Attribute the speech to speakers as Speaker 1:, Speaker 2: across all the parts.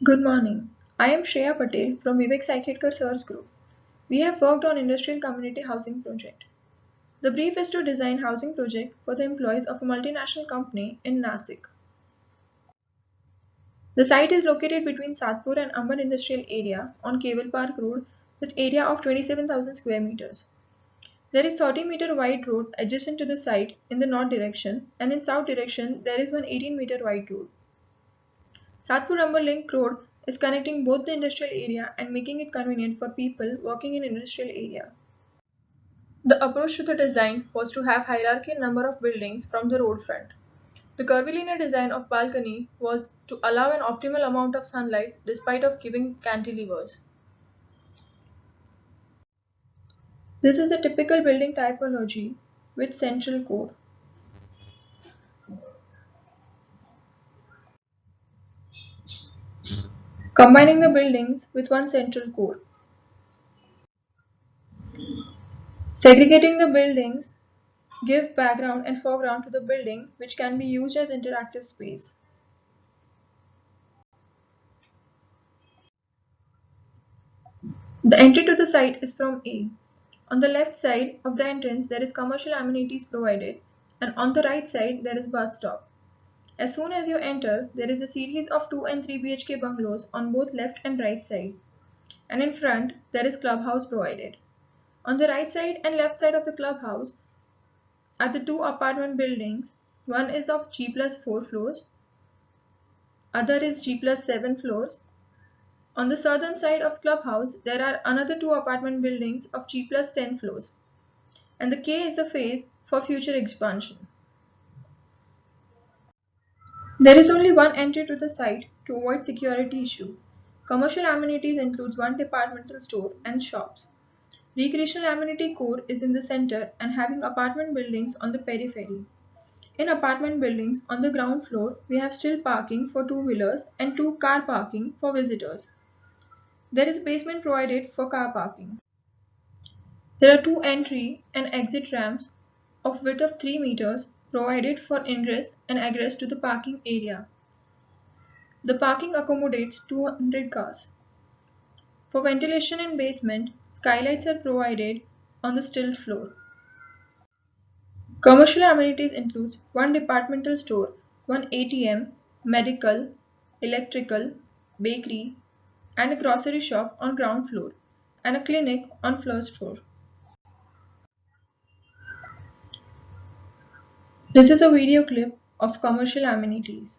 Speaker 1: Good morning. I am Shreya Patel from Vivek Saiketkar Sir's group. We have worked on industrial community housing project. The brief is to design housing project for the employees of a multinational company in Nasik. The site is located between Satpur and Amban Industrial Area on Cable Park Road with area of 27,000 square meters. There is 30-meter wide road adjacent to the site in the north direction, and in south direction there is one 18-meter wide road. Satpur Link Road is connecting both the industrial area and making it convenient for people working in industrial area. The approach to the design was to have hierarchical number of buildings from the road front. The curvilinear design of balcony was to allow an optimal amount of sunlight despite of giving cantilevers. This is a typical building typology with central core. Combining the buildings with one central core. Segregating the buildings give background and foreground to the building which can be used as interactive space. The entry to the site is from A. On the left side of the entrance there is commercial amenities provided, and on the right side there is bus stop. As soon as you enter, there is a series of 2 and 3 BHK bungalows on both left and right side, and in front there is clubhouse provided. On the right side and left side of the clubhouse are the two apartment buildings. One is of G plus 4 floors, other is G plus 7 floors. On the southern side of clubhouse there are another two apartment buildings of G plus 10 floors, and the K is the phase for future expansion. There is only one entry to the site to avoid security issue. Commercial amenities includes one departmental store and shops. Recreational amenity core is in the center and having apartment buildings on the periphery. In apartment buildings on the ground floor, we have still parking for two-wheelers and two car parking for visitors. There is basement provided for car parking. There are two entry and exit ramps of width of 3 meters provided for ingress and egress to the parking area. The parking accommodates 200 cars. For ventilation in basement, skylights are provided on the still floor. Commercial amenities includes one departmental store, one ATM, medical, electrical, bakery, and a grocery shop on ground floor, and a clinic on first floor. This is a video clip of commercial amenities.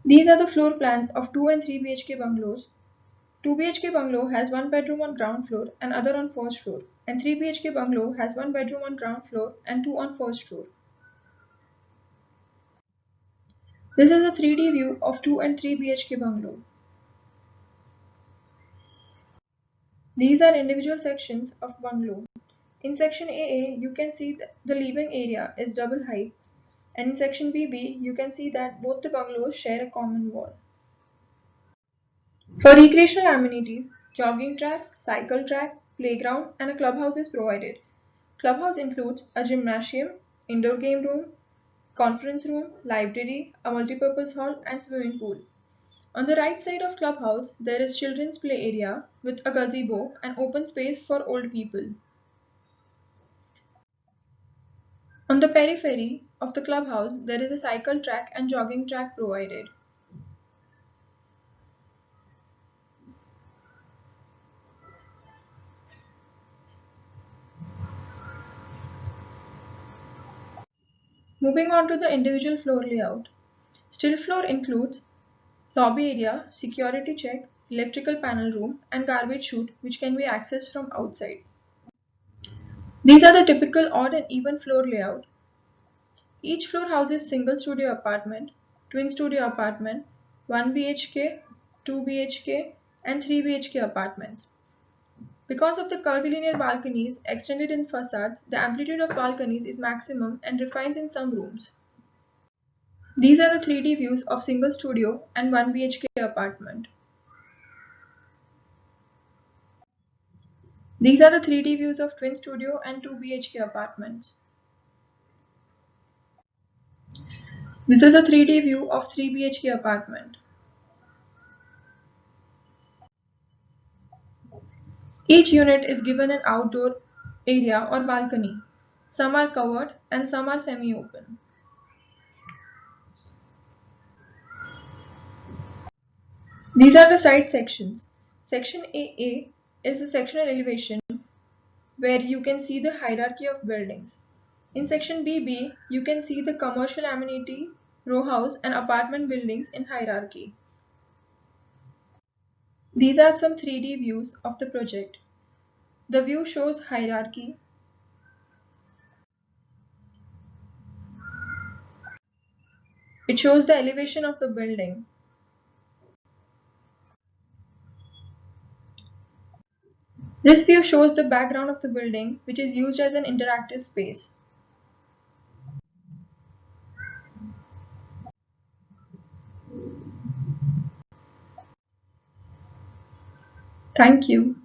Speaker 1: These are the floor plans of 2 and 3 BHK bungalows. 2 BHK bungalow has one bedroom on ground floor and other on first floor, and 3 BHK bungalow has one bedroom on ground floor and two on first floor. This is a 3D view of 2 and 3 BHK bungalow. These are individual sections of bungalow. In section AA, you can see that the living area is double height, and in section BB, you can see that both the bungalows share a common wall. For recreational amenities, jogging track, cycle track, playground, and a clubhouse is provided. Clubhouse includes a gymnasium, indoor game room, conference room, library, a multipurpose hall, and swimming pool. On the right side of clubhouse, there is children's play area with a gazebo and open space for old people. On the periphery of the clubhouse, there is a cycle track and jogging track provided. Moving on to the individual floor layout. Still floor includes lobby area, security check, electrical panel room, and garbage chute which can be accessed from outside. These are the typical odd and even floor layout. Each floor houses single studio apartment, twin studio apartment, 1 BHK, 2 BHK, and 3 BHK apartments. Because of the curvilinear balconies extended in facade, the amplitude of balconies is maximum and refines in some rooms. These are the 3D views of single studio and 1 BHK apartment. These are the 3D views of twin studio and 2 BHK apartments. This is a 3D view of 3 BHK apartment. Each unit is given an outdoor area or balcony. Some are covered and some are semi-open. These are the site sections. Section AA is the sectional elevation where you can see the hierarchy of buildings. In section BB, you can see the commercial amenity, row house and apartment buildings in hierarchy. These are some 3D views of the project. The view shows hierarchy. It shows the elevation of the building. This view shows the background of the building, which is used as an interactive space. Thank you.